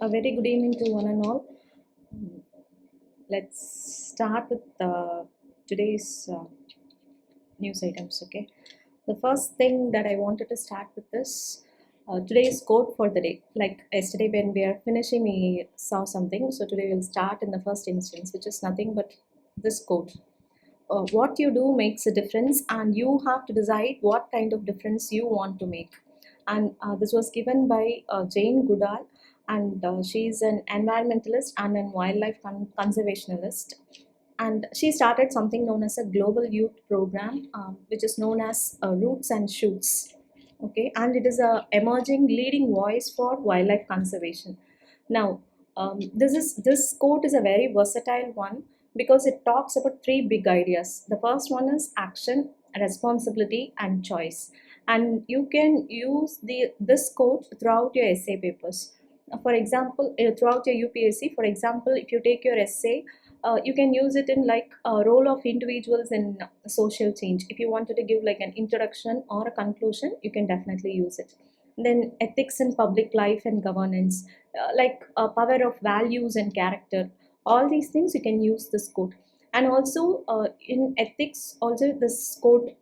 A very good evening to one and all. Let's start with today's news items. Okay, the first thing that I wanted to start with is today's quote for the day. Like yesterday, when we are finishing, we saw something. So today we'll start in the first instance, which is nothing but this quote. What you do makes a difference, and you have to decide what kind of difference you want to make. And this was given by Jane Goodall, and she's an environmentalist and a wildlife conservationist. And she started something known as a global youth program, which is known as Roots and Shoots. Okay, and it is a emerging leading voice for wildlife conservation. Now, this quote is a very versatile one because it talks about three big ideas. The first one is action, responsibility, and choice. And you can use this quote throughout your essay papers. For example, throughout your UPSC, for example, if you take your essay, you can use it in like a role of individuals in social change. If you wanted to give like an introduction or a conclusion, you can definitely use it. Then ethics in public life and governance, like power of values and character, all these things you can use this quote. And also in ethics also this quote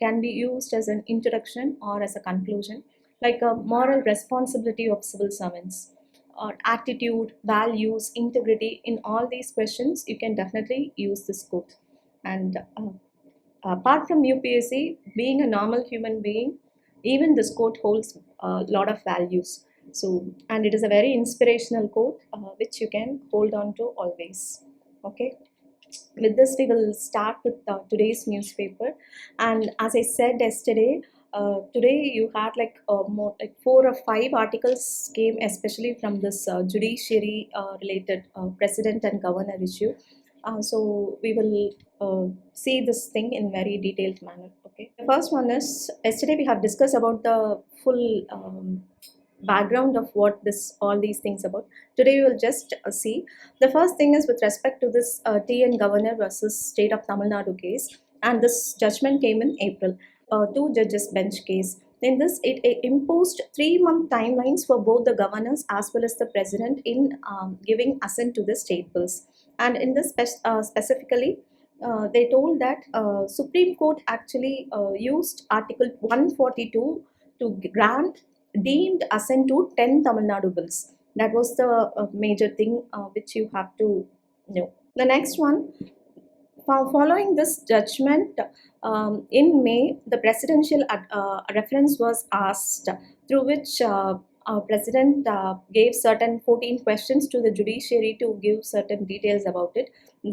can be used as an introduction or as a conclusion, like a moral responsibility of civil servants or attitude, values, integrity. In all these questions you can definitely use this quote. And apart from UPSC, being a normal human being, even this quote holds a lot of values. So, and it is a very inspirational quote which you can hold on to always. Okay. With this, we will start with today's newspaper. And as I said yesterday, today you had like more like 4 or 5 articles came, especially from this judiciary related president and governor issue. So we will see this thing in very detailed manner. Okay. The first one is yesterday we have discussed about the full background of what this all these things about. Today we will just see. The first thing is with respect to this TN governor versus state of Tamil Nadu case, and this judgment came in April. Two judges bench case. In this, it imposed 3-month timelines for both the governors as well as the president in giving assent to the state bills. And in this specifically, they told that Supreme Court actually used Article 142 to grant deemed assent to 10 Tamil Nadu bills. That was the major thing which you have to know. The next one, following this judgment, in May, the presidential reference was asked, through which President gave certain 14 questions to the judiciary to give certain details about it.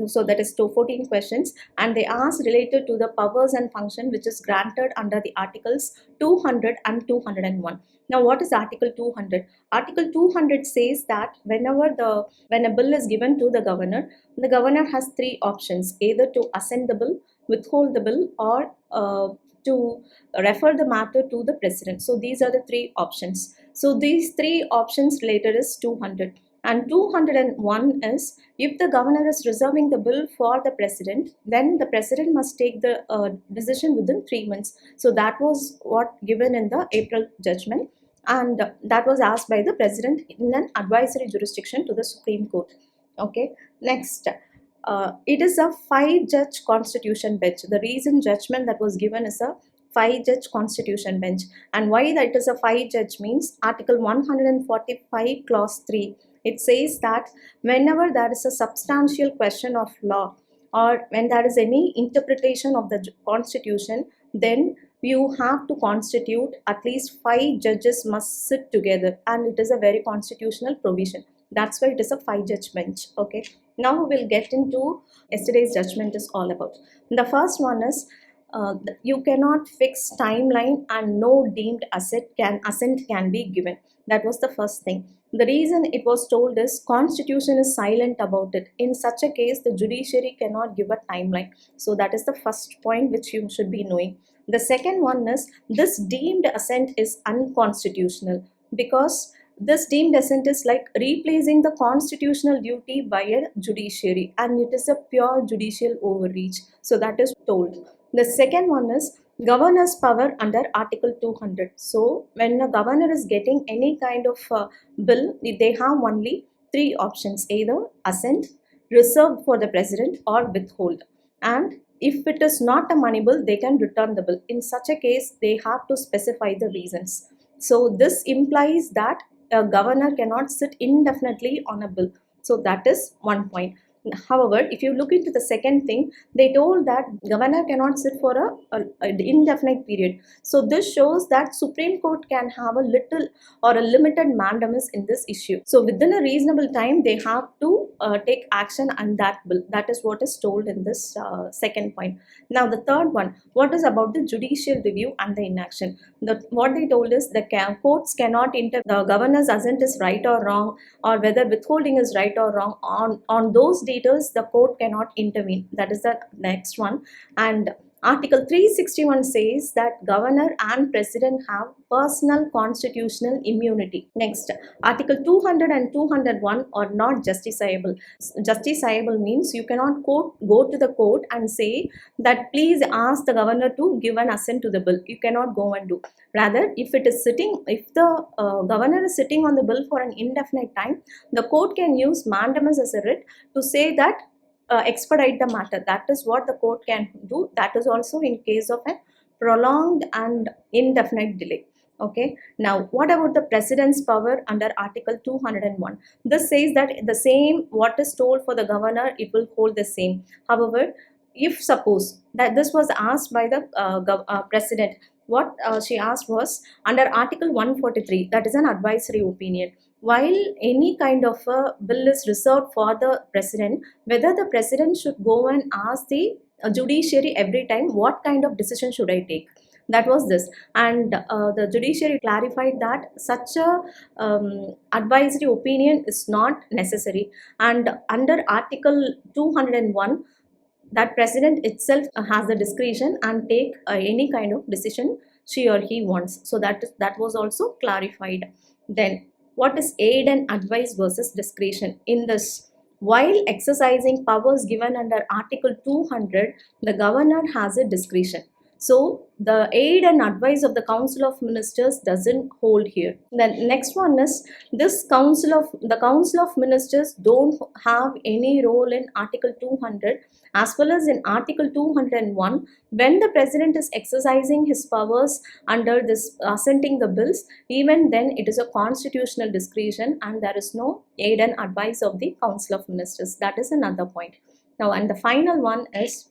So that is to 14 questions, and they asked related to the powers and function which is granted under the articles 200 and 201. Now, what is Article 200? Article 200 says that when a bill is given to the governor has 3 options: either to assent the bill, withhold the bill, or to refer the matter to the president. So these are the 3 options. So these 3 options related is 200. And 201 is, if the governor is reserving the bill for the president, then the president must take the decision within 3 months. So that was what given in the April judgment, and that was asked by the president in an advisory jurisdiction to the Supreme Court. Okay, next. It is a 5-judge constitution bench. The recent judgment that was given is a 5-judge constitution bench. And why that is a 5-judge means Article 145 clause 3. It says that whenever there is a substantial question of law, or when there is any interpretation of the constitution, then you have to constitute at least 5 judges must sit together, and it is a very constitutional provision. That's why it is a 5-judge bench. Okay, now we'll get into yesterday's judgment is all about. The first one is you cannot fix timeline and no deemed assent can be given. That was the first thing. The reason it was told is constitution is silent about it. In such a case, the judiciary cannot give a timeline. So that is the first point which you should be knowing. The second one is this deemed assent is unconstitutional, because this deemed assent is like replacing the constitutional duty by a judiciary, and it is a pure judicial overreach. So that is told. The second one is governor's power under Article 200. So when a governor is getting any kind of bill, they have only three options: either assent, reserved for the president, or withhold. And if it is not a money bill, they can return the bill. In such a case, they have to specify the reasons. So this implies that a governor cannot sit indefinitely on a bill. So that is one point. However, if you look into the second thing, they told that governor cannot sit for an indefinite period. So this shows that Supreme Court can have a little or a limited mandamus in this issue. So within a reasonable time, they have to take action on that bill. That is what is told in this second point. Now the third one, what is about the judicial review and the inaction? What they told is the courts cannot the governor's assent is right or wrong, or whether withholding is right or wrong. On those details, the court cannot intervene. That is the next one. And Article 361 says that governor and president have personal constitutional immunity. Next, Article 200 and 201 are not justiciable. Justiciable means you cannot go to the court and say that please ask the governor to give an assent to the bill. You cannot go and do. Rather, if the governor is sitting on the bill for an indefinite time, the court can use mandamus as a writ to say that expedite the matter. That is what the court can do. That is also in case of a prolonged and indefinite delay. Okay. Now, what about the president's power under Article 201? This says that the same what is told for the governor, it will hold the same. However, if suppose that this was asked by the president, what she asked was under Article 143, that is an advisory opinion. While any kind of a bill is reserved for the president, whether the president should go and ask the judiciary every time, what kind of decision should I take? That was this. And the judiciary clarified that such a advisory opinion is not necessary. And under Article 201, that president itself has the discretion and take any kind of decision she or he wants. So that was also clarified. Then what is aid and advice versus discretion in this? While exercising powers given under Article 200, the governor has a discretion. So the aid and advice of the Council of Ministers doesn't hold here. Then next one is the Council of Ministers don't have any role in Article 200, as well as in Article 201. When the president is exercising his powers under this assenting the bills, even then it is a constitutional discretion and there is no aid and advice of the Council of Ministers. That is another point. Now, and the final one is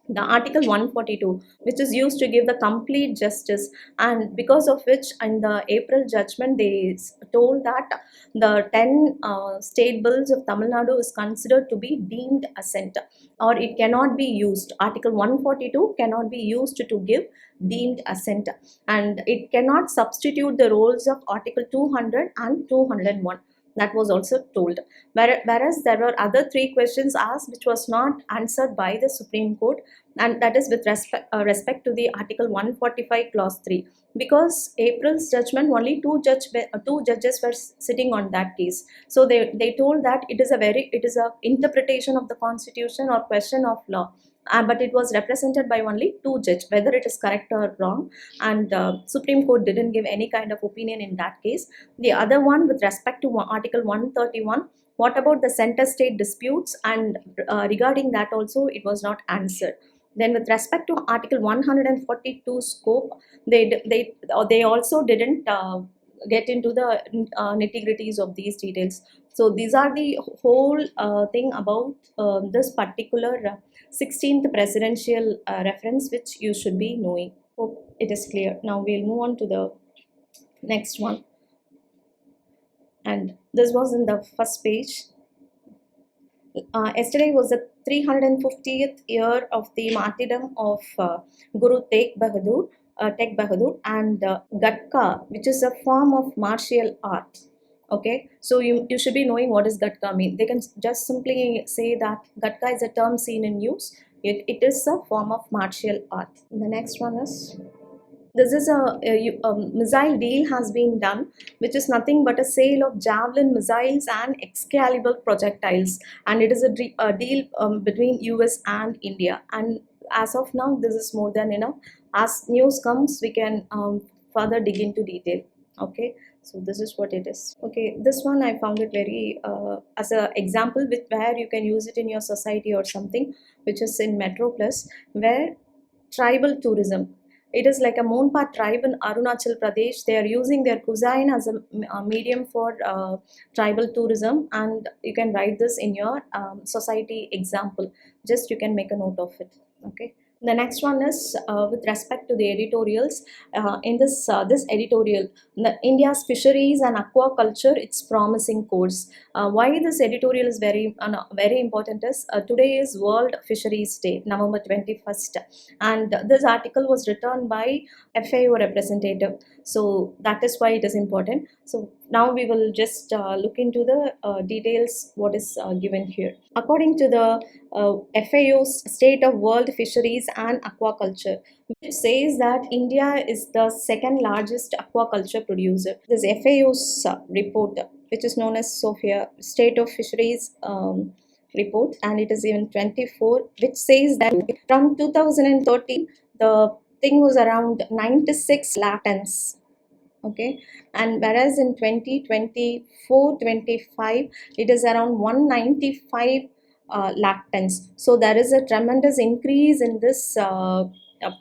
the Article 142, which is used to give the complete justice, and because of which in the April judgment they told that the 10 state bills of Tamil Nadu is considered to be deemed assent, or it cannot be used. Article 142 cannot be used to give deemed assent, and it cannot substitute the roles of Article 200 and 201. That was also told. Whereas there were other three questions asked which was not answered by the Supreme Court, and that is with respect to the Article 145 clause 3. Because April's judgment, only two judges were sitting on that case. So they told that it is a interpretation of the Constitution or question of law. But it was represented by only two judges, whether it is correct or wrong, and Supreme Court didn't give any kind of opinion in that case. The other one with respect to Article 131, what about the center state disputes, and regarding that also it was not answered. Then with respect to Article 142 scope, they also didn't get into the nitty-gritties of these details. So these are the whole thing about this particular 16th presidential reference which you should be knowing. Hope it is clear. Now we'll move on to the next one. And this was in the first page. Yesterday was the 350th year of the martyrdom of Guru Tegh Bahadur, and Gatka, which is a form of martial art. Okay, so you should be knowing what does Gatka mean. They can just simply say that Gatka is a term seen in use. It is a form of martial art. The next one is, this is a missile deal has been done, which is nothing but a sale of Javelin missiles and Excalibur projectiles, and it is a deal between US and India. And as of now, this is more than as news comes, we can further dig into detail. Okay, so this is what it is. Okay, this one I found it very as a example with where you can use it in your society or something, which is in Metro Plus, where tribal tourism. It is like a Monpa tribe in Arunachal Pradesh. They are using their cuisine as a medium for tribal tourism, and you can write this in your society example. Just you can make a note of it. Okay. The next one is with respect to the editorials. In this editorial, the India's fisheries and aquaculture, its promising course. Why this editorial is very important is today is World Fisheries Day, November 21st, and this article was written by FAO representative. So that is why it is important. So now we will just look into the details what is given here. According to the FAO's State of World Fisheries and Aquaculture, which says that India is the second largest aquaculture producer. This FAO's report, which is known as SOFIA, State of Fisheries report, and it is even 24, which says that from 2013 the thing was around 96 lakh tons. Okay, and whereas in 2024-25 it is around 195 lakh tons. So there is a tremendous increase in this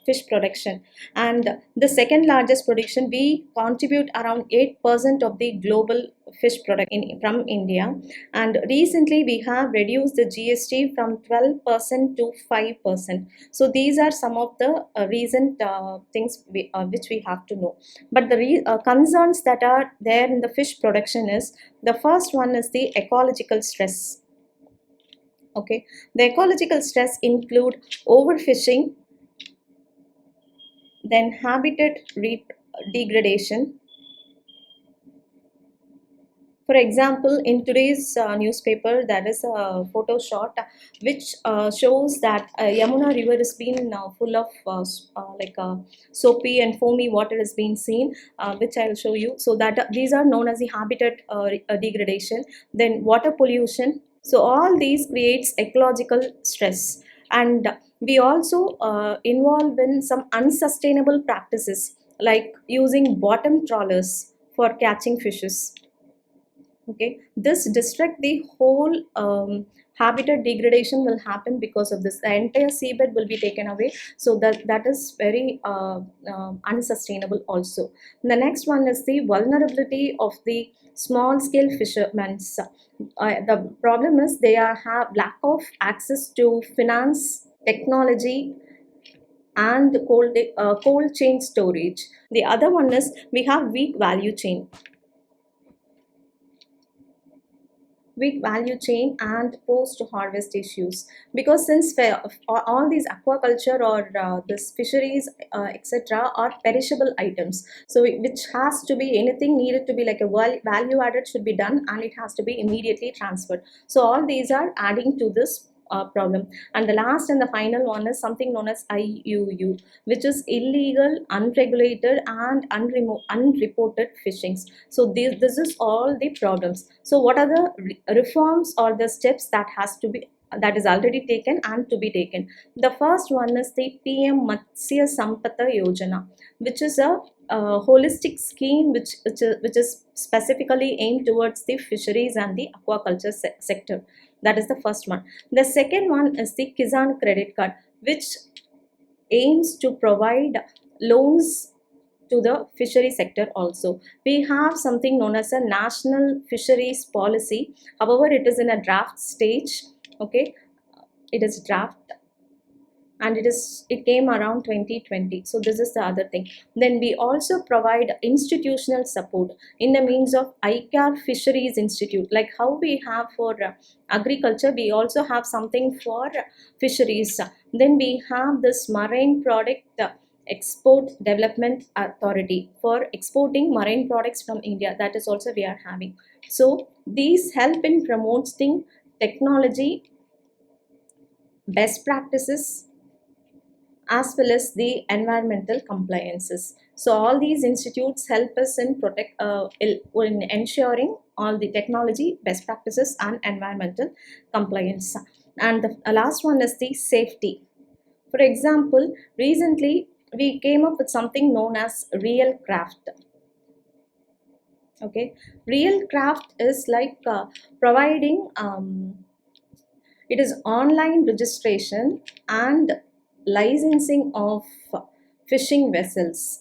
fish production, and the second largest production, we contribute around 8% of the global fish product from India. And recently we have reduced the GST from 12% to 5%. So these are some of the recent things which we have to know. But the concerns that are there in the fish production is, the first one is the ecological stress. Okay, the ecological stress include overfishing, then habitat degradation. For example, in today's newspaper, there is a photo shot which shows that Yamuna river has been full of soapy and foamy water has been seen, which I will show you. So that these are known as the habitat degradation. Then water pollution. So all these creates ecological stress, and we also involve in some unsustainable practices like using bottom trawlers for catching fishes. Okay, this distract the whole habitat degradation will happen because of this. The entire seabed will be taken away, so that is very unsustainable also. The next one is the vulnerability of the small scale fishermen. The problem is they have lack of access to finance, technology, and cold chain storage. The other one is we have weak value chain and post-harvest issues, because since all these aquaculture or this fisheries etc are perishable items, so which has to be, anything needed to be like a value added should be done, and it has to be immediately transferred. So all these are adding to this problem. And the last and the final one is something known as IUU, which is illegal, unregulated, and unreported fishings. So this is all the problems. So what are the reforms or the steps that is already taken and to be taken? The first one is the PM Matsya Sampada Yojana, which is a holistic scheme which is specifically aimed towards the fisheries and the aquaculture sector. That is the first one. The second one is the Kisan Credit Card, which aims to provide loans to the fishery sector also. We have something known as a National Fisheries Policy. However, it is in a draft stage. Okay, it is draft, and it came around 2020. So this is the other thing. Then we also provide institutional support in the means of ICAR Fisheries Institute, like how we have for agriculture, we also have something for fisheries. Then we have this marine product export development authority for exporting marine products from India, that is also we are having. So these help in promoting technology, best practices, as well as the environmental compliances. So all these institutes help us in in ensuring all the technology, best practices, and environmental compliance. And the last one is the safety. For example, recently we came up with something known as real craft. Okay, real craft is like providing it is online registration and licensing of fishing vessels.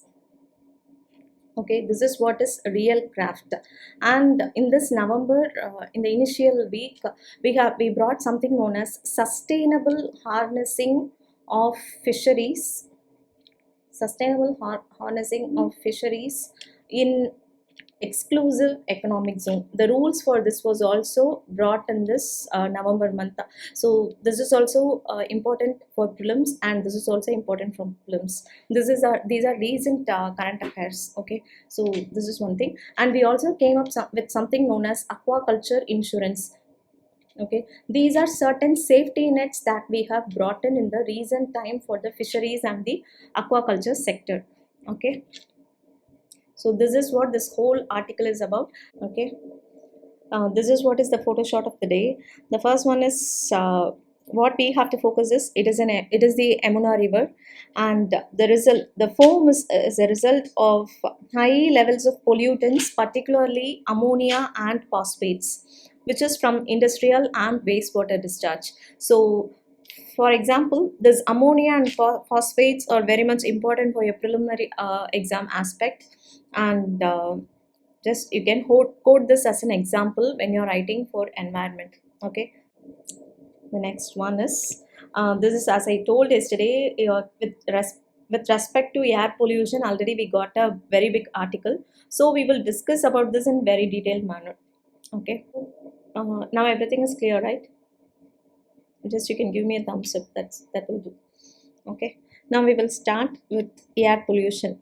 Okay, this is what is real craft. And in this November, in the initial week, we brought something known as sustainable harnessing of fisheries, harnessing of fisheries in exclusive economic zone. The rules for this was also brought in this November month. So this is also important for prelims, and this is also important from prelims. These are recent current affairs. Okay, so this is one thing. And we also came up with something known as aquaculture insurance. Okay, these are certain safety nets that we have brought in the recent time for the fisheries and the aquaculture sector. Okay, so this is what this whole article is about. Okay, this is what is the photo shot of the day. The first one is what we have to focus is it is the Yamuna river, and the foam is a result of high levels of pollutants, particularly ammonia and phosphates, which is from industrial and wastewater discharge. So for example, this ammonia and phosphates are very much important for your preliminary exam aspect, and just you can quote this as an example when you're writing for environment. Okay, the next one is this is, as I told yesterday, with respect to air pollution, already we got a very big article, so we will discuss about this in very detailed manner. Okay, now everything is clear, right? Just you can give me a thumbs up, that will do. Okay, now we will start with air pollution.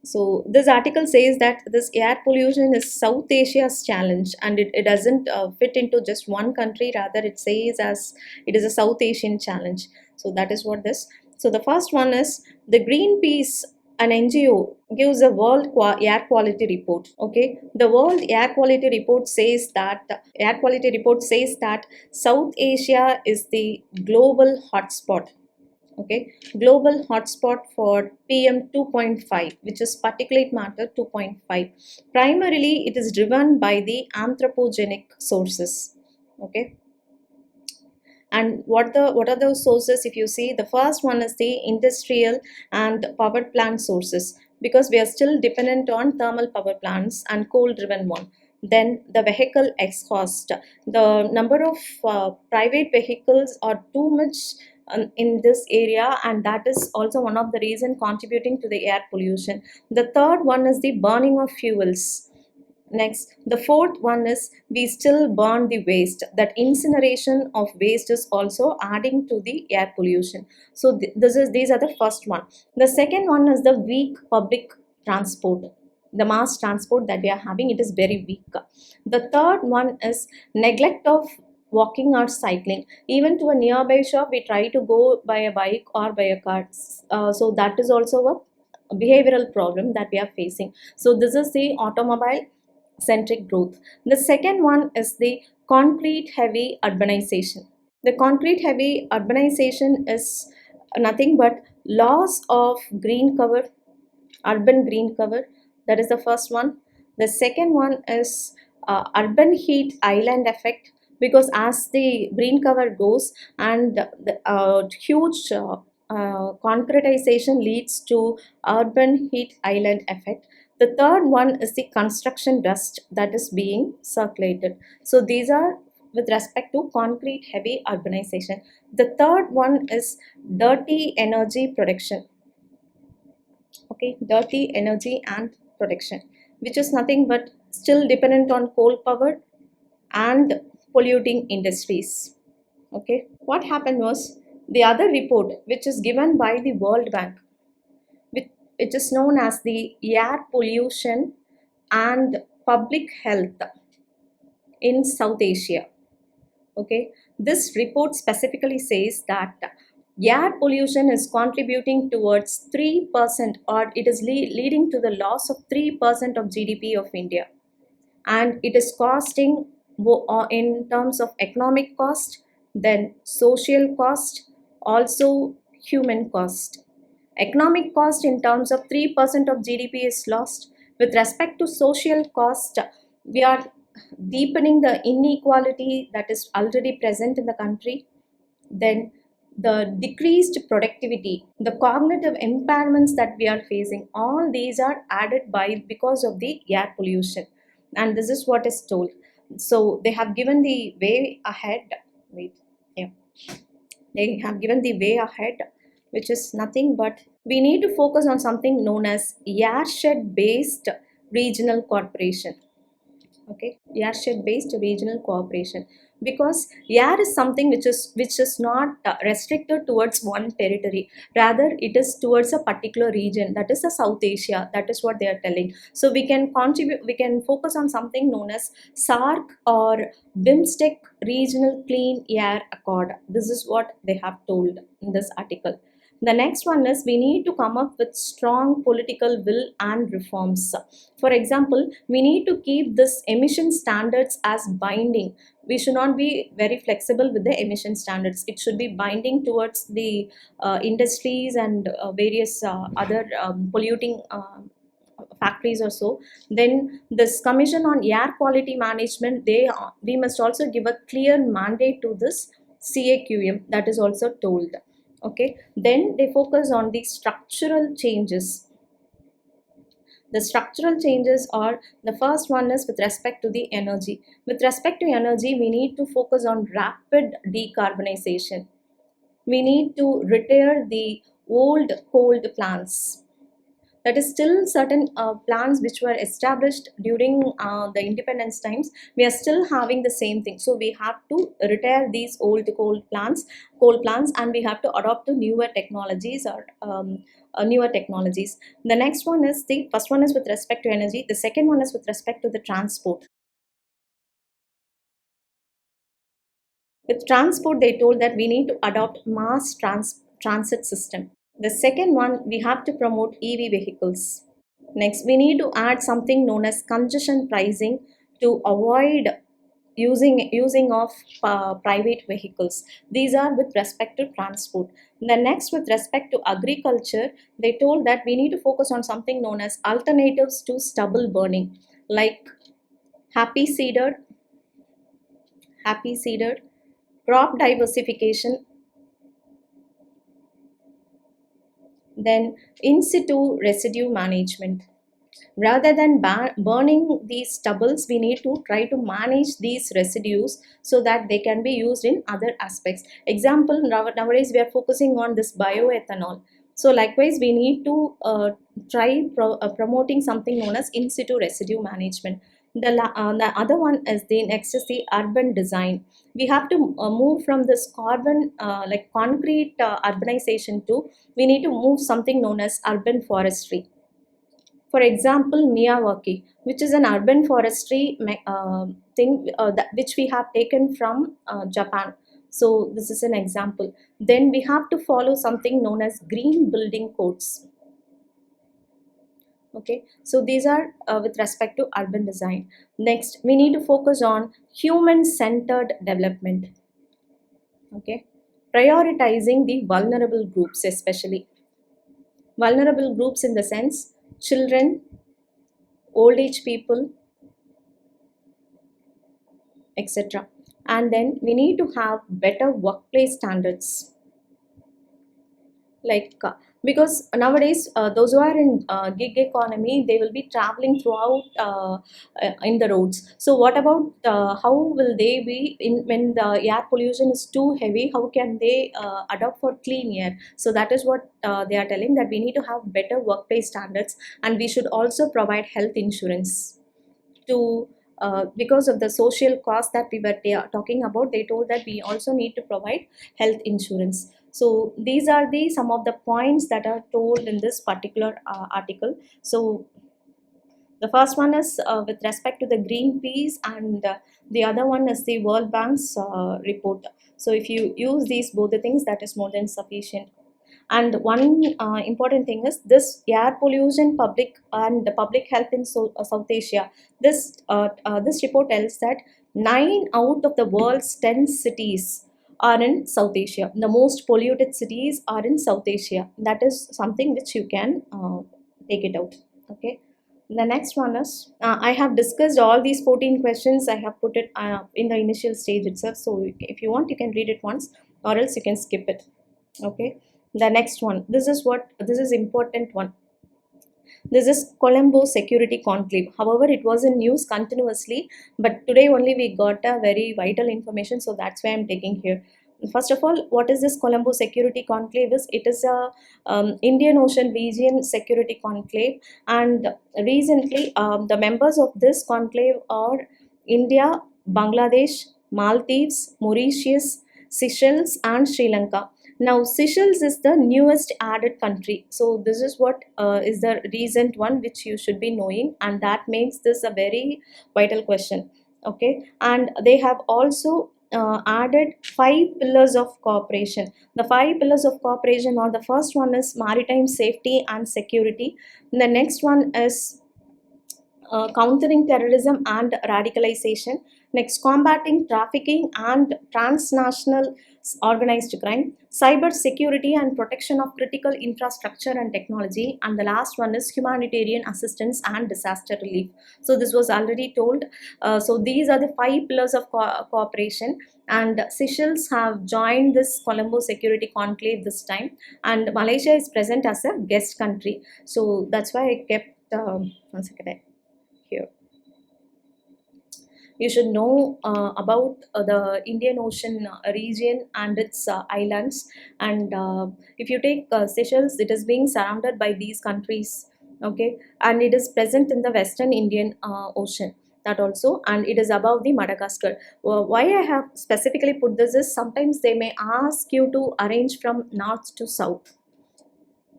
So this article says that this air pollution is South Asia's challenge, and it doesn't fit into just one country. Rather, it says as it is a South Asian challenge. So that is what this. So the first one is the Greenpeace, an NGO, gives a air quality report. Okay, the World Air Quality Report says that South Asia is the global hotspot. Okay, global hotspot for PM 2.5, which is particulate matter 2.5. Primarily, it is driven by the anthropogenic sources. Okay, and what are those sources? If you see, the first one is the industrial and power plant sources, because we are still dependent on thermal power plants and coal driven one. Then the vehicle exhaust, the number of private vehicles are too much in this area, and that is also one of the reason contributing to the air pollution. The third one is the burning of fuels. Next, the fourth one is we still burn the waste. That incineration of waste is also adding to the air pollution. So these are the first one. The second one is the weak public transport. The mass transport that we are having, it is very weak. The third one is neglect of walking or cycling. Even to a nearby shop, we try to go by a bike or by a car. So that is also a behavioral problem that we are facing. So this is the automobile centric growth. The second one is the concrete heavy urbanization. The concrete heavy urbanization is nothing but loss of green cover, urban green cover. That is the first one. The second one is urban heat island effect, because as the green cover goes and the huge concretization leads to urban heat island effect. The third one is the construction dust that is being circulated. So these are with respect to concrete heavy urbanization. The third one is dirty energy production. Okay, dirty energy and production, which is nothing but still dependent on coal power and polluting industries. Okay, what happened was the other report, which is given by the World Bank, which is known as the air pollution and public health in South Asia. Okay, this report specifically says that air pollution is contributing towards 3%, or it is leading to the loss of 3% of GDP of India, and it is costing in terms of economic cost, then social cost, also human cost. Economic cost in terms of 3% of GDP is lost. With respect to social cost, we are deepening the inequality that is already present in the country. Then the decreased productivity, the cognitive impairments that we are facing, all these are added by because of the air pollution. And this is what is told. So they have given the way ahead. Wait, yeah. They have given the way ahead, which is nothing but we need to focus on something known as airshed based regional corporation. Okay, airshed based regional cooperation, because air is something which is not restricted towards one territory, rather it is towards a particular region, that is the South Asia. That is what they are telling. So we can contribute, we can focus on something known as SARC or BIMSTEC regional clean air accord. This is what they have told in this article. The next one is we need to come up with strong political will and reforms. For example, we need to keep this emission standards as binding. We should not be very flexible with the emission standards. It should be binding towards the industries and various other polluting factories or so. Then this commission on air quality management, we must also give a clear mandate to this CAQM. That is also told. Okay, then they focus on the structural changes. The structural changes are, the first one is with respect to the energy. With respect to energy, we need to focus on rapid decarbonization. We need to retire the old coal plants. That is still certain plants which were established during the independence times, we are still having the same thing. So we have to retire these old coal plants, and we have to adopt to newer technologies or newer technologies. The next one is, the first one is with respect to energy, the second one is with respect to the transport. With transport, they told that we need to adopt mass transit system. The second one, we have to promote EV vehicles. Next, we need to add something known as congestion pricing to avoid using of private vehicles. These are with respect to transport. The next, with respect to agriculture, they told that we need to focus on something known as alternatives to stubble burning, like happy seeded, crop diversification, then in situ residue management. Rather than burning these stubbles, we need to try to manage these residues so that they can be used in other aspects. Example, nowadays we are focusing on this bioethanol. So likewise, we need to try promoting something known as in situ residue management. The other one is the next is the urban design. We have to move from this carbon like concrete urbanization to, we need to move something known as urban forestry. For example, Miyawaki, which is an urban forestry thing which we have taken from Japan. So this is an example. Then we have to follow something known as green building codes. Okay, so these are with respect to urban design. Next, we need to focus on human-centered development. Okay, prioritizing the vulnerable groups, especially vulnerable groups in the sense children, old age people, etc. And then we need to have better workplace standards, like because nowadays those who are in gig economy, they will be traveling throughout in the roads. So what about how will they be in when the air pollution is too heavy, how can they adopt for clean air? So that is what they are telling, that we need to have better workplace standards, and we should also provide health insurance to because of the social cost that we were talking about. They told that we also need to provide health insurance. So these are the some of the points that are told in this particular article. So the first one is with respect to the Greenpeace, and the other one is the World Bank's report. So if you use these both the things, that is more than sufficient. And one important thing is this air pollution, public and the public health in South Asia. This report tells that 9 out of the world's 10 cities are in South Asia. The most polluted cities are in South Asia. That is something which you can take it out. Okay. The next one is, I have discussed all these 14 questions. I have put it in the initial stage itself. So if you want, you can read it once, or else you can skip it. Okay. The next one, this is important one. This is Colombo Security Conclave. However, it was in news continuously, but today only we got a very vital information, so that's why I'm taking here. First of all, what is this Colombo Security Conclave? It is a Indian Ocean Region Security Conclave, and recently the members of this conclave are India, Bangladesh, Maldives, Mauritius, Seychelles, and Sri Lanka. Now, Seychelles is the newest added country. So, this is what is the recent one which you should be knowing, and that makes this a very vital question. Okay, and they have also added 5 pillars of cooperation. The 5 pillars of cooperation are, the first one is maritime safety and security. The next one is countering terrorism and radicalization. Next, combating trafficking and transnational organized crime, cyber security and protection of critical infrastructure and technology, and the last one is humanitarian assistance and disaster relief. So this was already told. So these are the 5 pillars of cooperation, and Seychelles have joined this Colombo Security Conclave this time, and Malaysia is present as a guest country. So that's why I kept one second here. You should know about the Indian Ocean region and its islands. And if you take Seychelles, it is being surrounded by these countries. Okay, and it is present in the Western Indian Ocean. That also, and it is above the Madagascar. Why I have specifically put this is, sometimes they may ask you to arrange from north to south.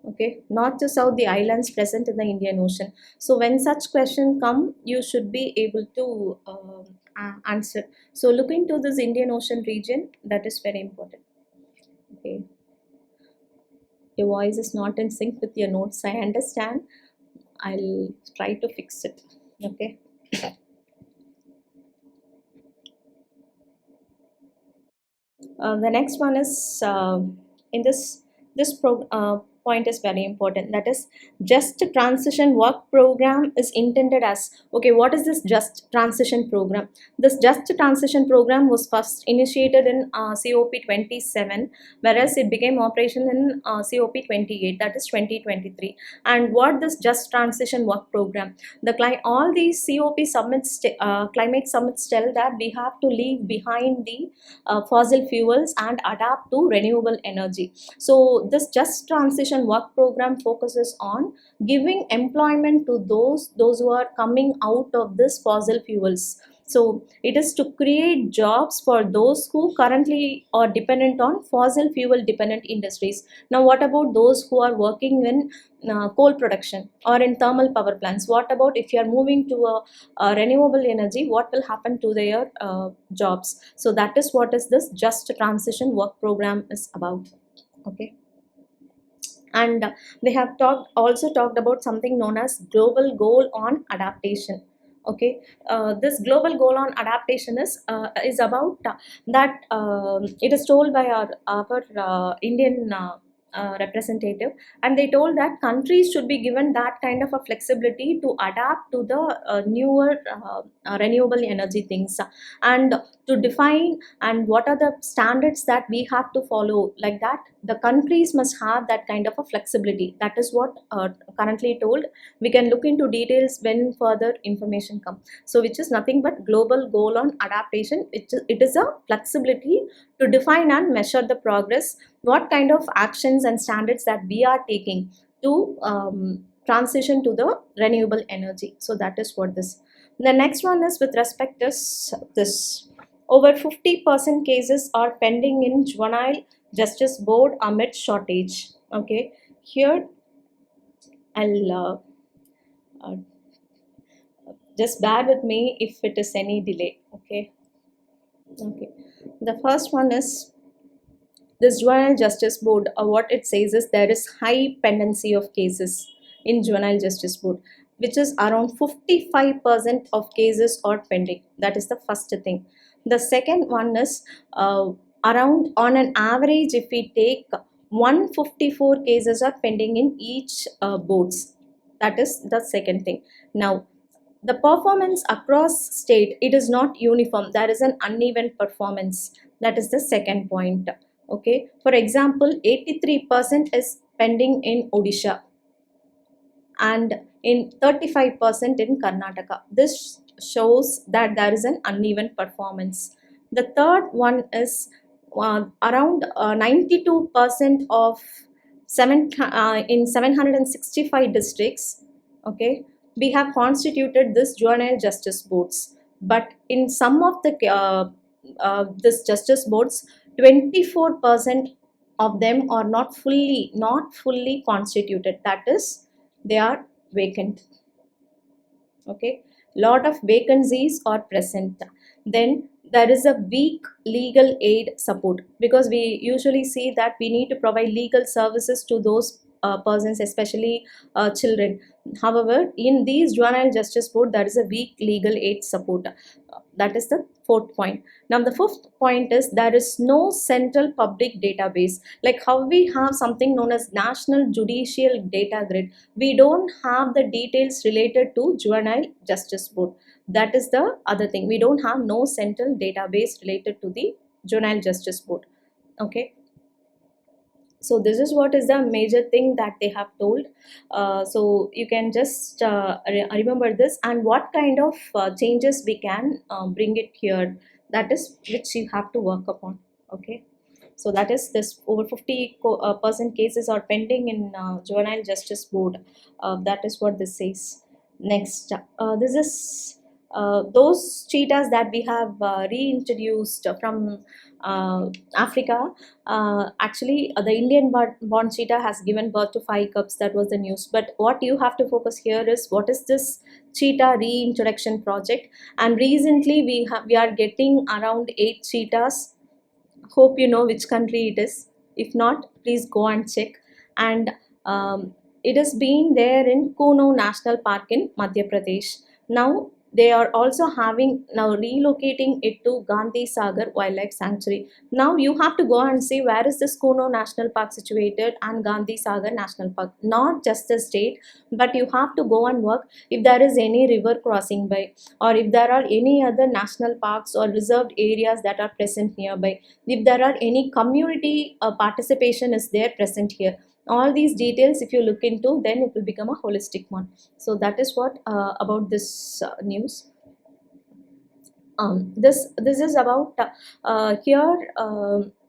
Okay, north to south, the islands present in the Indian Ocean. So when such question come, you should be able to answer. So look into this Indian Ocean region, that is very important. Okay, your voice is not in sync with your notes, I understand. I'll try to fix it. Okay. The next one is in this point is very important. That is, Just Transition Work Program is intended as. Okay, what is this Just Transition Program? This Just Transition Program was first initiated in COP 27, whereas it became operational in COP 28, that is 2023. And what this Just Transition Work Program? All these COP summits, climate summits tell that we have to leave behind the fossil fuels and adapt to renewable energy. So this Just Transition Work Program focuses on giving employment to those who are coming out of this fossil fuels. So it is to create jobs for those who currently are dependent on fossil fuel dependent industries. Now what about those who are working in coal production or in thermal power plants? What about if you are moving to a renewable energy? What will happen to their jobs? So that is what is this Just Transition Work Program is about. Okay. And they have also talked about something known as Global Goal on Adaptation. Okay, this Global Goal on Adaptation is about that it is told by our Indian representative, and they told that countries should be given that kind of a flexibility to adapt to the newer renewable energy things, and to define and what are the standards that we have to follow. Like that, the countries must have that kind of a flexibility. That is what currently told. We can look into details when further information comes. So which is nothing but Global Goal on Adaptation. It is a flexibility to define and measure the progress, what kind of actions and standards that we are taking to transition to the renewable energy. So that is what this. The next one is with respect to this. Over 50% cases are pending in Juvenile Justice Board amid shortage. Okay, here I'll just bear with me if it is any delay. Okay. Okay. The first one is this Juvenile Justice Board. What it says is there is high pendency of cases in Juvenile Justice Board, which is around 55% of cases are pending. That is the first thing. The second one is around on an average, if we take 154 cases are pending in each boards. That is the second thing. Now, the performance across state, it is not uniform. There is an uneven performance. That is the second point. Okay, for example, 83% is pending in Odisha and in 35% in Karnataka. This shows that there is an uneven performance. The third one is around 92% of in 765 districts. Okay, we have constituted this juvenile justice boards, but in some of the this justice boards, 24% of them are not fully constituted. That is, they are vacant. Okay, lot of vacancies are present. Then there is a weak legal aid support, because we usually see that we need to provide legal services to those persons, especially children. However, in these juvenile justice board, there is a weak legal aid support. That is the fourth point. Now the fifth point is there is no central public database. Like how we have something known as National Judicial Data Grid, we don't have the details related to juvenile justice board. That is the other thing. We don't have no central database related to the juvenile justice board. Okay, so this is what is the major thing that they have told. So you can just remember this, and what kind of changes we can bring it here, that is which you have to work upon. Okay, so that is this over 50% cases are pending in juvenile justice board. That is what this says. Next, this is those cheetahs that we have reintroduced from Africa. Actually, the Indian born cheetah has given birth to 5 cubs. That was the news. But what you have to focus here is what is this cheetah reintroduction project? And recently, we are getting around 8 cheetahs. Hope you know which country it is. If not, please go and check. And it has been there in Kuno National Park in Madhya Pradesh. Now they are also relocating it to Gandhi Sagar Wildlife Sanctuary. Now you have to go and see where is this Kuno National Park situated and Gandhi Sagar National Park. Not just the state, but you have to go and work if there is any river crossing by, or if there are any other national parks or reserved areas that are present nearby, if there are any community participation is there present here. All these details, if you look into, then it will become a holistic one. So that is what about this news. This is about here.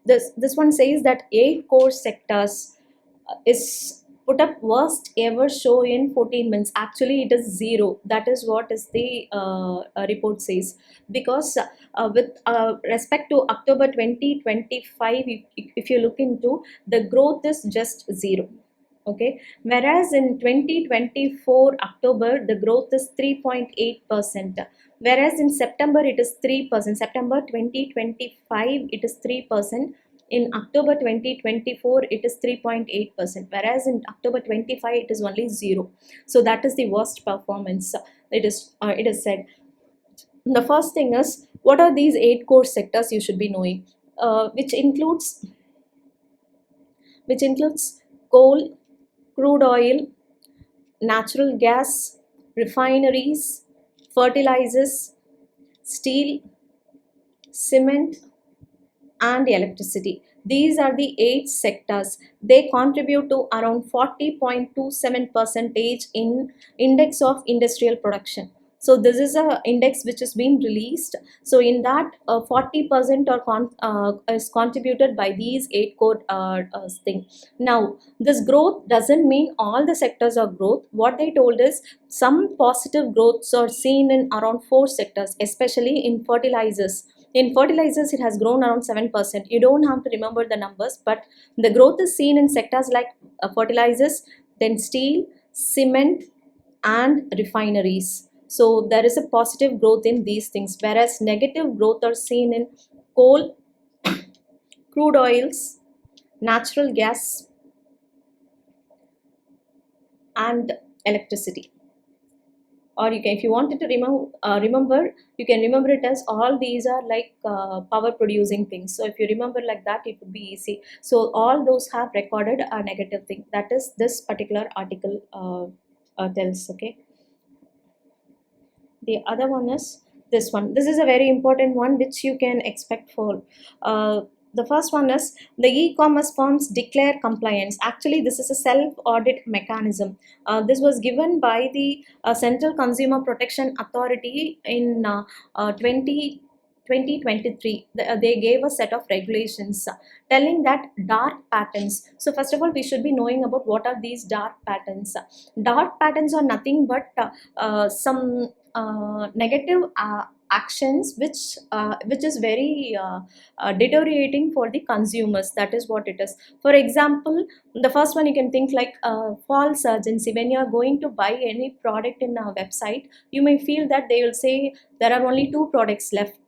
This one says that 8 core sectors is put up worst ever show in 14 months. Actually, it is 0. That is what is the report says. Because with respect to October 2025, if you look into, the growth is just 0. Okay, whereas in 2024 October, the growth is 3.8%, whereas in September it is 3%. September 2025 it is 3%. In October 2024 it is 3.8%, whereas in October 25 it is only 0. So that is the worst performance. It is said. The first thing is, what are these 8 core sectors you should be knowing, which includes coal, crude oil, natural gas, refineries, fertilizers, steel, cement, and electricity. These are the 8 sectors. They contribute to around 40.27% in index of industrial production. So this is a index which is being released. So in that 40% is contributed by these 8 core thing. Now this growth doesn't mean all the sectors are growth. What they told is some positive growths are seen in around 4 sectors, especially in fertilizers. In fertilizers, it has grown around 7%. You don't have to remember the numbers, but the growth is seen in sectors like fertilizers, then steel, cement, and refineries. So there is a positive growth in these things, whereas negative growth are seen in coal, crude oils, natural gas, and electricity. or you can, if you wanted to remember, you can remember it as all these are like power producing things. So if you remember like that, it would be easy. So all those have recorded a negative thing, that is this particular article tells. Okay, the other one is this one. This is a very important one which you can expect for the first one is the e-commerce firms declare compliance. Actually, this is a self-audit mechanism. This was given by the Central Consumer Protection Authority in 2023. They gave a set of regulations telling that dark patterns. So first of all, we should be knowing about what are these dark patterns. Dark patterns are nothing but some negative actions which is very deteriorating for the consumers. That is what it is. For example, the first one you can think like false urgency. When you are going to buy any product in a website, you may feel that they will say there are only 2 products left,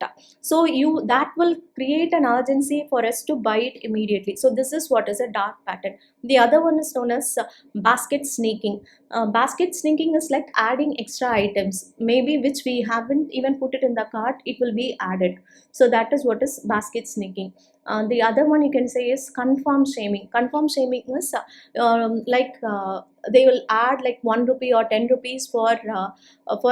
so you, that will create an urgency for us to buy it immediately. So this is what is a dark pattern. The other one is known as basket sneaking. Basket sneaking is like adding extra items, maybe which we haven't even put it in the cart, it will be added. So that is what is basket sneaking. The other one you can say is confirm shaming. Confirm shaming is they will add like 1 rupee or 10 rupees for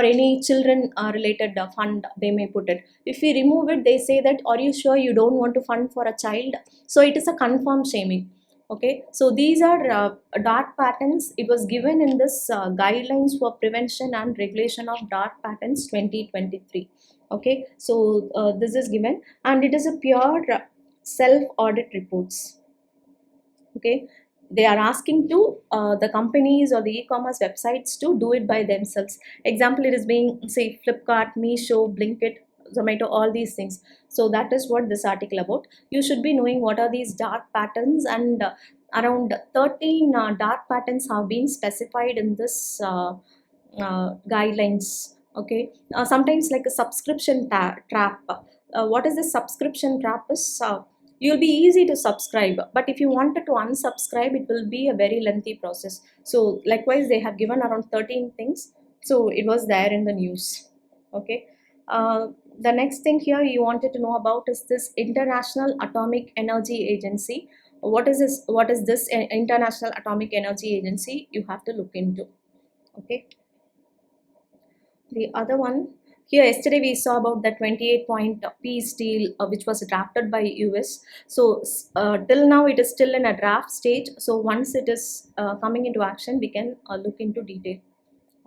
any children related fund they may put it. If we remove it, they say that are you sure you don't want to fund for a child? So it is a confirm shaming. Okay, so these are dark patterns. It was given in this guidelines for prevention and regulation of dark patterns 2023. Okay, so this is given, and it is a pure self audit reports. Okay, they are asking to the companies or the e-commerce websites to do it by themselves. Example, it is being say Flipkart, Meesho, Blinkit, Zomato, all these things. So that is what this article about. You should be knowing what are these dark patterns, and around 13 dark patterns have been specified in this guidelines. Okay, sometimes like a subscription trap. What is the subscription trap is you'll be easy to subscribe, but if you wanted to unsubscribe, it will be a very lengthy process. So likewise, they have given around 13 things, so it was there in the news. Okay, the next thing here you wanted to know about is this International Atomic Energy Agency. What is this? What is this International Atomic Energy Agency? You have to look into. Okay, the other one here, yesterday we saw about the 28-point peace deal which was drafted by US. So till now it is still in a draft stage. So once it is coming into action, we can look into detail.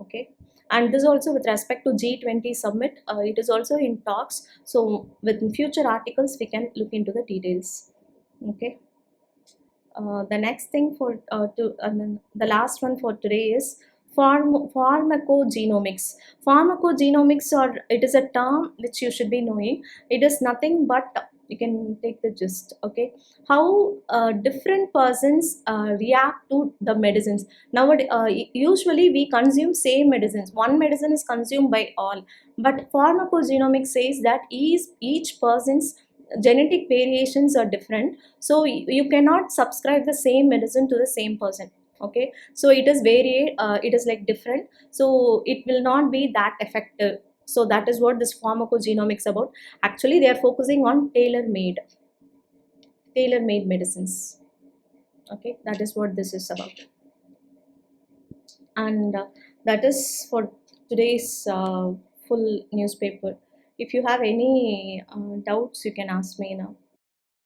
Okay, and this also with respect to G20 summit, it is also in talks. So with future articles, we can look into the details. Okay. The next thing for the last one for today is pharmacogenomics. Pharmacogenomics, or it is a term which you should be knowing. It is nothing but, you can take the gist. Okay, how different persons react to the medicines. Nowadays, usually we consume same medicines. One medicine is consumed by all, but pharmacogenomics says that each person's genetic variations are different, so you cannot subscribe the same medicine to the same person. Okay, so it is it is like different, so it will not be that effective. So that is what this pharmacogenomics about. Actually, they are focusing on tailor-made medicines. Okay, that is what this is about. And that is for today's full newspaper. If you have any doubts, you can ask me now.